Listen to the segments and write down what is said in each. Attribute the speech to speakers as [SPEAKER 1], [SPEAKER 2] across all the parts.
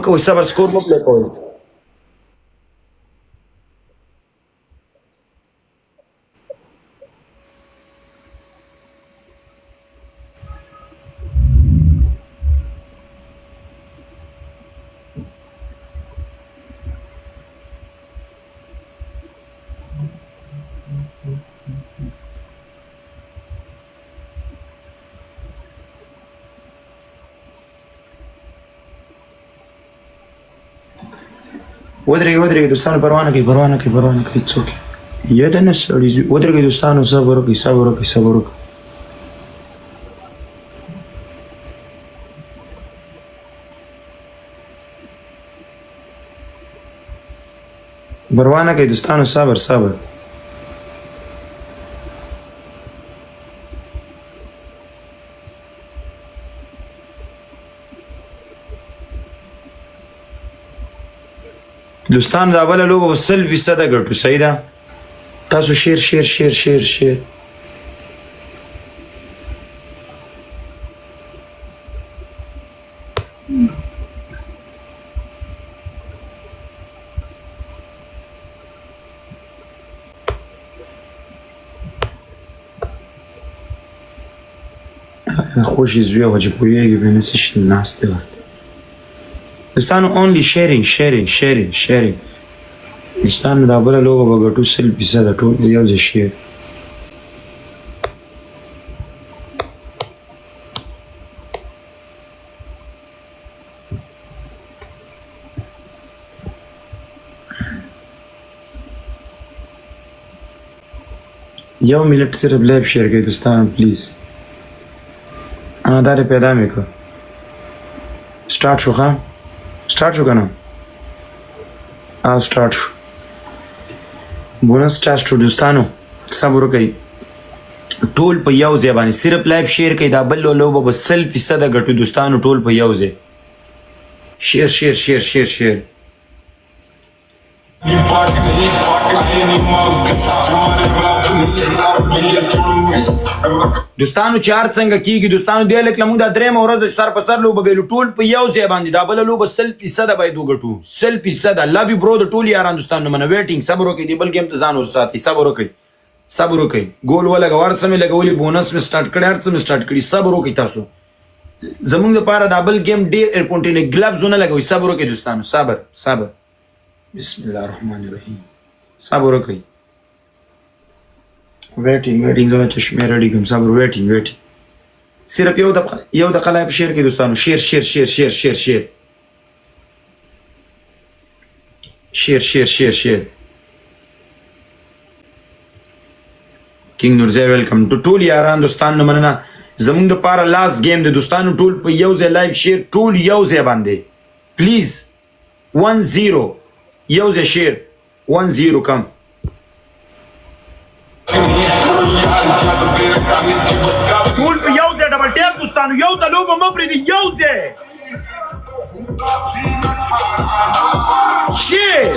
[SPEAKER 1] کوئ صبر سکور مه پلی کوئ ودرېږئ دوستانو پروا نه کوئ څوک یې ده نه سړي ودرېږئ دوستانو صبر وکړئ پروا نه کوئ دوستانو صبر دوستان دا بله لوبه به 100% ګټو صحیح ده تاسو شیر خوشی زویه و چې پوهېږي بیا نو څه شي ناست دی دوستانو only sharing دوستانو دا بله لوبه به ګټو 100% ټول به یو ځای شیر یو منټ صرف لایو شیر کړئ دوستانو پلیز دا دې پیدا مې کړه سټارټ شو که نه سټارټ شو بونس سټارټ شو دوستانو صبر وکړئ ټول په یو ځای باندې صرف لایو شیر کړئ دا بل لوبه به 100% ګټو دوستانو ټول په یو ځای شیر دوستانو چار څنګه کیږي دوستانو دې لکه موږ دا درېمه ورځ د سر په سر لوبه ویلو ټول په یو ځای باندې دا بله لوبه 100% باید وګټو 100% لو یو برو د ټول یاران دوستانو منه ویټینګ صبر وکړئ دې بل ګیم ته ځان ورساتئ صبر وکړئ ګول ولګه ور سمې لګولي بونس مې سټارټ کړی هر څه مې سټارټ کړي صبر وکړئ تاسو زموږ دپاره دا بل ګیم ډېر ایرپونټینې ګلبز ونه لګوئ صبر وکړئ دوستانو صبر بسم الله الرحمن الرحیم صبر وکړئ ویټینګ زه چشمې رډي کوم صبر ویټینګ صرف یو دقیقه لایو شیر کړئ دوستانو شیر کینګ نورزی ویلکم ټول یاران دوستانو مننه زموږ دپاره لاست گیم دی دوستانو ټول په یو ځای لایو شیر ټول یو ځای باندې پلیز 1-0 یو ځای شیر 1-0 کم ټول په یو ځای ډبل ټیپ دوستانو یو ته لوبه مه پرېږدئ یو ځای شیر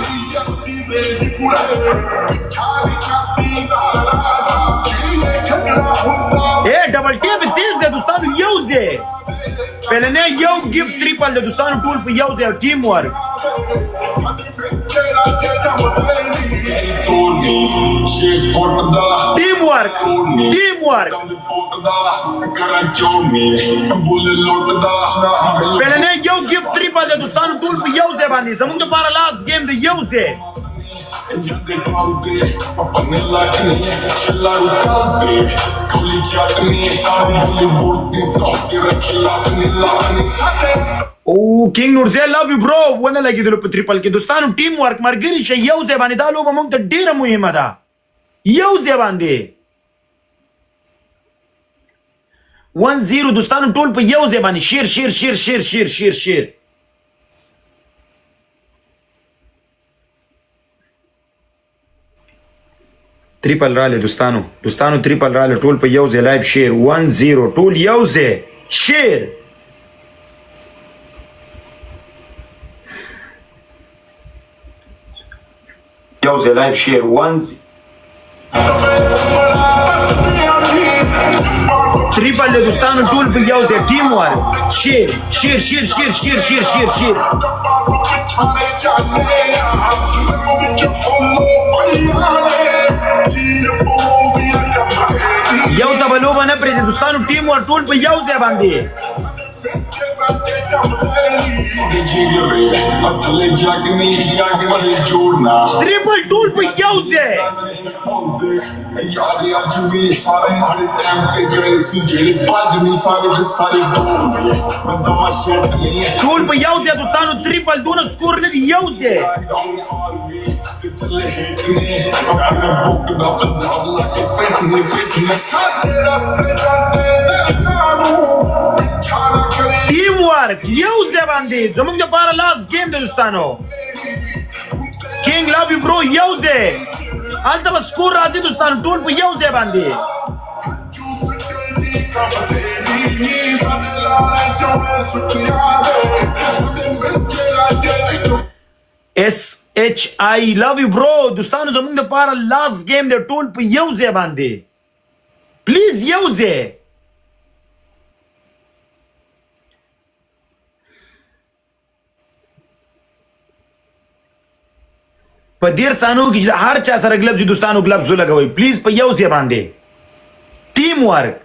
[SPEAKER 1] ډبل ټیپ تیز دی دوستانو یو ځای پهلنی یو ګیفټ ټریپل دی دوستانو ټول په یو ځای ټیم ورک پهلنی یو ګیفټ ټریپل دی دوستانو ټول په یو ځای باندې زموږ دپاره لاست گیم دی یو ځای او کینګ نورزی لو یو برو ونه لګېدلو په تریپل کې دوستانو ټیم ورک ملګري شئ یو ځای باندې دا لوبه موږ ته ډېره مهمه ده یو ځای باندې 1-0 دوستانو ټول په یو ځای باندې شیر تریپل رالی دوستانو تریپل رالی ټول په یو ځای لایو شیر 1-0 ټول یو ځای شیر یو ځای لایو شیر 1-0 تریپل دوستانو ټول په یو ځای ټیم ورک شیر یو ته به لوبه نه پرېږدي دوستانو ټیم ور ټول په یو ځای باندې ټریپل ټول په یو ځای ټول په یو ځای دوستانو ټریپل دونه سکور نه دی یو ځای ټیم ورک یو ځای باندې زموږ دپاره لاست ګیم دی دوستانو کینګ لو یو برو یو ځای هلته به سکور راځي دوستانو ټول په یو ځای باندې SHI love you bro دوستانو زموږ دپاره لاست ګیم دی ټول په یو ځای باندې پلیز یو ځای په 10 ثانیو کې هر چا سره ګلبز دوستانو ګلبز ولګوئ پلیز په یو ځای باندې ټیم ورک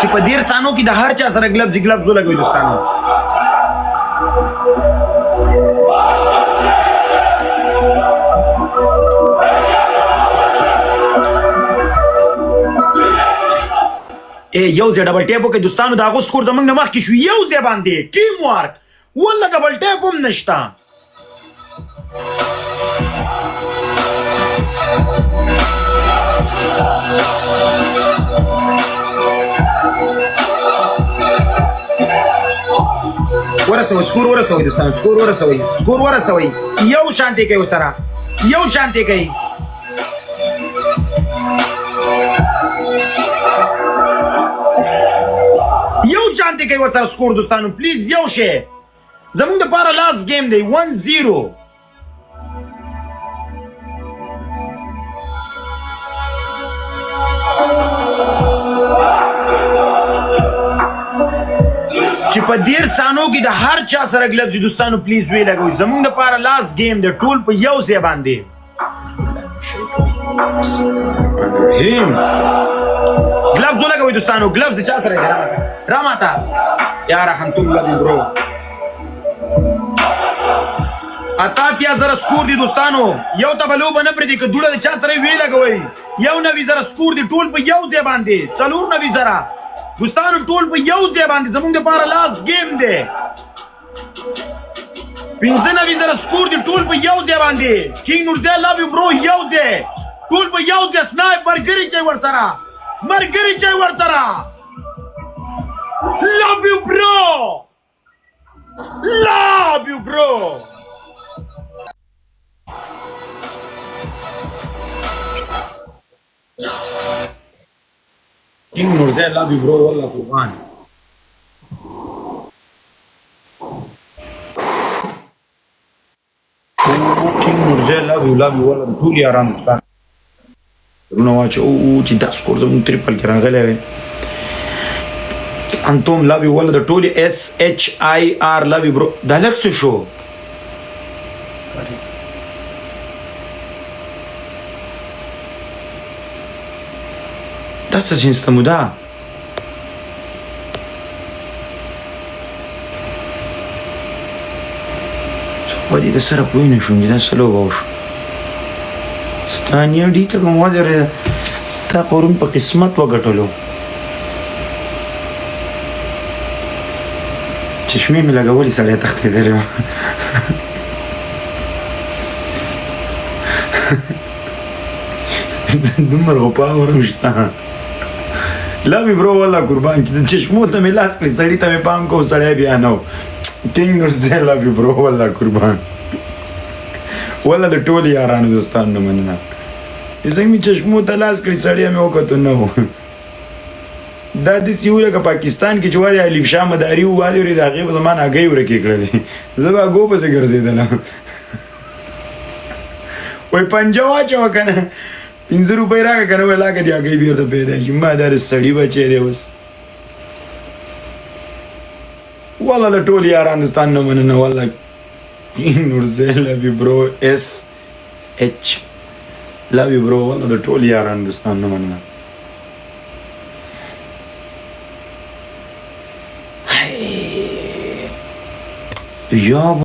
[SPEAKER 1] چې په 10 ثانیو کې د هر چا سره ګلبز ولګوئ دوستانو یو ځای ډبل ټیپ وکړئ دوستانو د هغو سکور زموږ نه مخکې شو یو ځای باندې ټیم ورک والله ډبل ټیپ هم نشته ورسوئ سکور ورسوئ دوستانو سکور ورسوئ یو شانتې کوي ورسره یو شانتې کوي یو شانتې کوي ورسره سکور دوستانو پلیز یو شی زموږ دپاره لاست ګیم دی 1-0 چې په 10 ثانیو کې د هر چا سره ګلبز دوستانو پلیز وی لګوئ زموږ دپاره لاست ګیم دی ټول په یو ځای باندې ګلبز ولګوئ دوستانو ګلبز د چا سره دی راماته یا رحمتم لدی برو اتاتیا زره سکور دی دوستانو یو ته به لوبه نه پرېږدي که دوړه د چا سره وی لګوئ 9 زره سکور دی ټول په یو ځای باندې 4 زره دوستانو ټول په یو ځای باندې زموږ دپاره لاست ګیم دی 15 زره سکور دی ټول په یو ځای باندې کینګ نورزی لو یو برو یو ځای ټول په یو ځای سنایپ مرګري چای ورسره love you bro King Nurze love you bro والله قربان King Nurze love you والله ټول یاران دوستان رونه واچ او چې دا سکور زموږ ټریپل کې راغلی وی انتم love you والله د ټولې SHIR love you bro دا لږ څه شو دا څه شینس ته مو دا ودې د سره پوه نه شوم چې دا څه لوبه وشو ستانیه ډي ته کوم وزر تا پرون په قسمت وګټلو چشمې مې لګولې سړی تښتېدلی وه دومره خو پاور هم شته لوي برو والله قربان چې د چشمو ته مې لاس کړي سړي ته مې پام کو سړی بیا نه و ټینګ نورزی لوي برو والله قربان والله د ټولو یارانو دوستانو نه مننه ځکه مې چشمو ته لاس کړي سړی مې وکتو نه و دا داسې و لکه پاکستان کې چې وایي الف شاه مداري ووایي د هغې په زمان هګۍ ورکې کړلې زه به هګو پسې ګرځېدلم وای پنجه واچوه که نه 5 روپۍ راکړه که نه وایي لاکه دې هګۍ بېرته پیدا شي ما دا د سړي بچی دی اوس والله د ټول یاران دوستان نه مننه والله نورزی لوی برو SH لوی برو والله د ټول یاران دوستان نه مننه یا